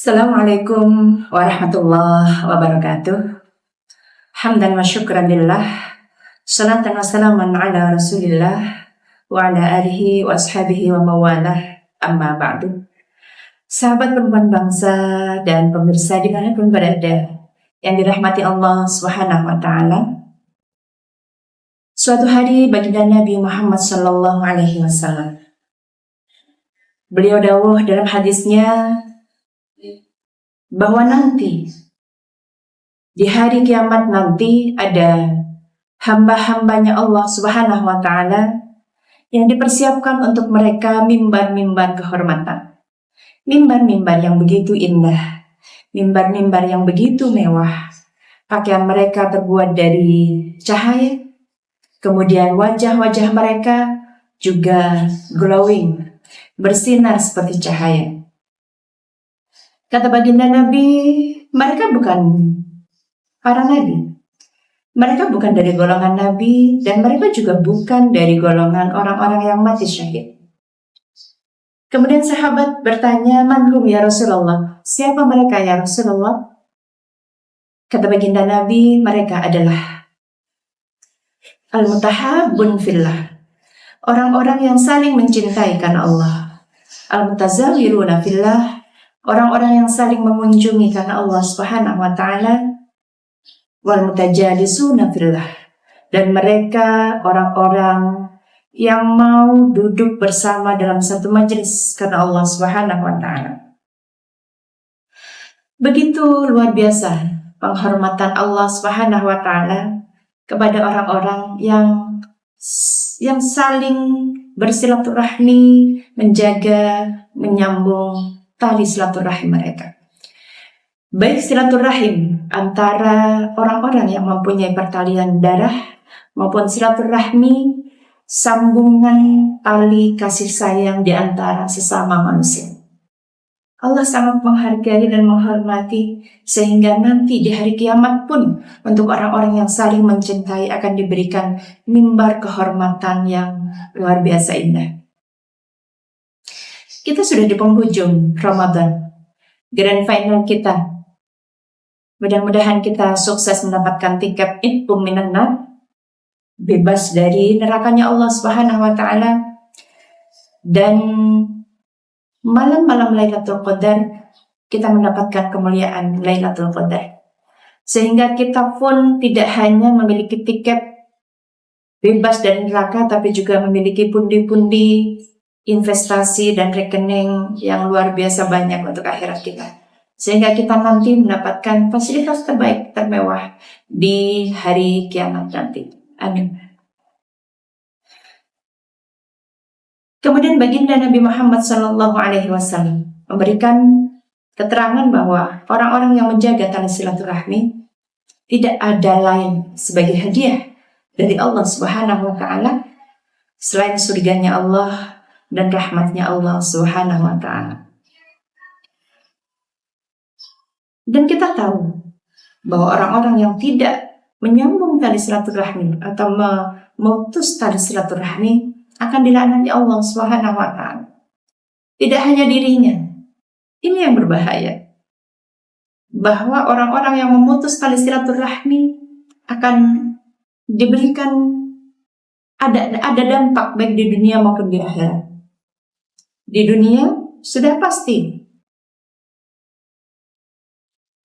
Assalamualaikum warahmatullahi wabarakatuh. Hamdan wa syukran lillah. Salatan wa salaman ala rasulillah wa ala alihi wa ashabihi wa mawalah. Amma ba'du. Sahabat perempuan bangsa dan pemirsa dimanapun berada yang dirahmati Allah Subhanahu wa ta'ala. Suatu hari baginda Nabi Muhammad sallallahu alaihi wasallam, beliau dawuh dalam hadisnya bahwa nanti di hari kiamat nanti ada hamba-hambanya Allah Subhanahu wa ta'ala yang dipersiapkan untuk mereka mimbar-mimbar kehormatan, mimbar-mimbar yang begitu indah, mimbar-mimbar yang begitu mewah. Pakaian mereka terbuat dari cahaya, kemudian wajah-wajah mereka juga glowing, bersinar seperti cahaya. Kata baginda Nabi, mereka bukan para nabi. Mereka bukan dari golongan nabi dan mereka juga bukan dari golongan orang-orang yang mati syahid. Kemudian sahabat bertanya, "Manhum ya Rasulullah?" Siapa mereka ya Rasulullah? Kata baginda Nabi, mereka adalah al-mutahabbun fillah, orang-orang yang saling mencintai karena Allah. Al-mutazawiruna fillah, orang-orang yang saling mengunjungi karena Allah Subhanahu wa ta'ala. Wal mutajalisuna fillah, dan mereka orang-orang yang mau duduk bersama dalam satu majelis karena Allah Subhanahu wa ta'ala. Begitu luar biasa penghormatan Allah Subhanahu wa ta'ala kepada orang-orang yang saling bersilaturahmi, menjaga, menyambung tali silaturahim mereka. Baik silaturahim antara orang-orang yang mempunyai pertalian darah maupun silaturahmi sambungan tali kasih sayang di antara sesama manusia. Allah sangat menghargai dan menghormati sehingga nanti di hari kiamat pun untuk orang-orang yang saling mencintai akan diberikan mimbar kehormatan yang luar biasa indah. Kita sudah di penghujung Ramadan, grand final kita. Mudah-mudahan kita sukses mendapatkan tiket itqum minan nar, bebas dari nerakanya Allah Subhanahu wa ta'ala. Dan malam-malam Lailatul Qadar kita mendapatkan kemuliaan Lailatul Qadar, sehingga kita pun tidak hanya memiliki tiket bebas dari neraka, tapi juga memiliki pundi-pundi investasi dan rekening yang luar biasa banyak untuk akhirat kita, sehingga kita nanti mendapatkan fasilitas terbaik, termewah di hari kiamat nanti. Amin. Kemudian baginda Nabi Muhammad SAW memberikan keterangan bahwa orang-orang yang menjaga tali silaturahmi tidak ada lain sebagai hadiah dari Allah Subhanahu wa ta'ala selain surganya Allah dan rahmatnya Allah Subhanahu wa ta'ala. Dan kita tahu bahwa orang-orang yang tidak menyambung tali silaturahmi atau memutus tali silaturahmi akan dilaknati Allah Subhanahu wa ta'ala. Tidak hanya dirinya, ini yang berbahaya, bahwa orang-orang yang memutus tali silaturahmi akan diberikan ada dampak baik di dunia maupun di akhirat. Di dunia sudah pasti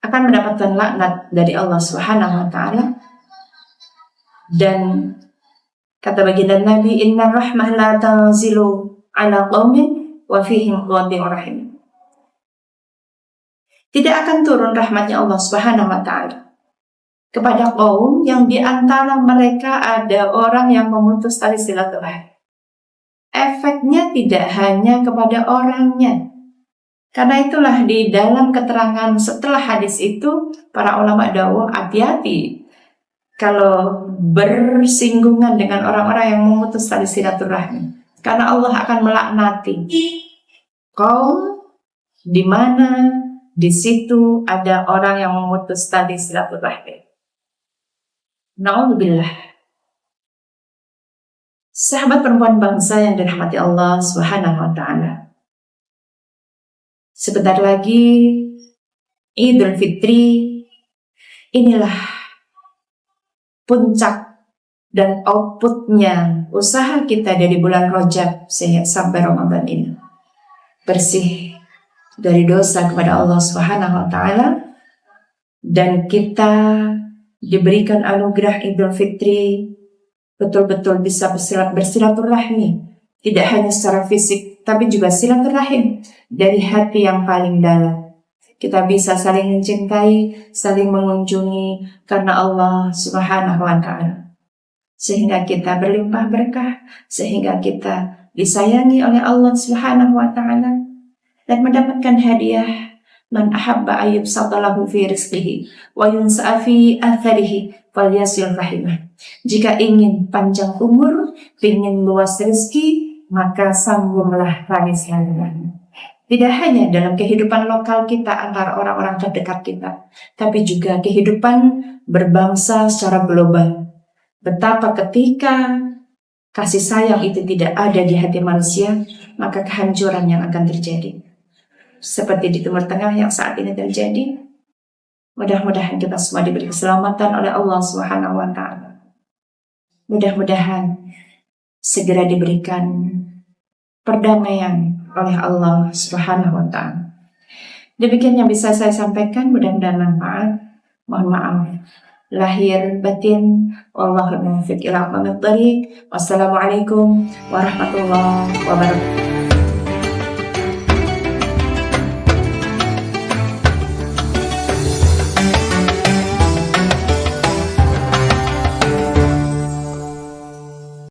akan mendapatkan laknat dari Allah Subhanahu wa ta'ala. Dan kata baginda Nabi, "Inna rahmah la tanzilu ala qaumin wa fihim qadi'ur rahim." Tidak akan turun rahmatnya Allah Subhanahu wa ta'ala kepada kaum yang di antara mereka ada orang yang memutus tali silaturahmi. Efeknya tidak hanya kepada orangnya. Karena itulah di dalam keterangan setelah hadis itu, para ulama dawuh, hati-hati kalau bersinggungan dengan orang-orang yang memutus tali silaturahmi, karena Allah akan melaknati kaum di mana di situ ada orang yang memutus tali silaturahmi. Na'udzubillah. Sahabat perempuan bangsa yang dirahmati Allah Subhanahu wa ta'ala, sebentar lagi Idul Fitri, inilah puncak dan outputnya usaha kita dari bulan Rajab sampai Ramadan ini. Bersih dari dosa kepada Allah Subhanahu wa Ta'ala, dan kita diberikan anugerah Idul Fitri betul-betul bisa bersilaturahmi, tidak hanya secara fisik tapi juga silaturahim dari hati yang paling dalam. Kita bisa saling mencintai, saling mengunjungi karena Allah Subhanahu wa Ta'ala, sehingga kita berlimpah berkah, sehingga kita disayangi oleh Allah Subhanahu wa Ta'ala dan mendapatkan hadiah. Man ahabba ayyub satalahu fi rizqihi wa yunsa'a fi atharihi falyasil rahimah. Jika ingin panjang umur, ingin luas rezeki, maka sambunglah tali silaturahmi. Tidak hanya dalam kehidupan lokal kita antara orang-orang terdekat kita, tapi juga kehidupan berbangsa secara global. Betapa ketika kasih sayang itu tidak ada di hati manusia, maka kehancuran yang akan terjadi. Seperti di Timur Tengah yang saat ini terjadi. Mudah-mudahan kita semua diberi keselamatan oleh Allah Subhanahu wa Ta'ala. Mudah-mudahan segera diberikan perdamaian oleh Allah Subhanahu wa Ta'ala. Demikian yang bisa saya sampaikan, mudah-mudahan manfaat. Mohon maaf lahir batin. Wallahul muwaffiq ila aqwamit thoriq. Wassalamualaikum warahmatullahi wabarakatuh.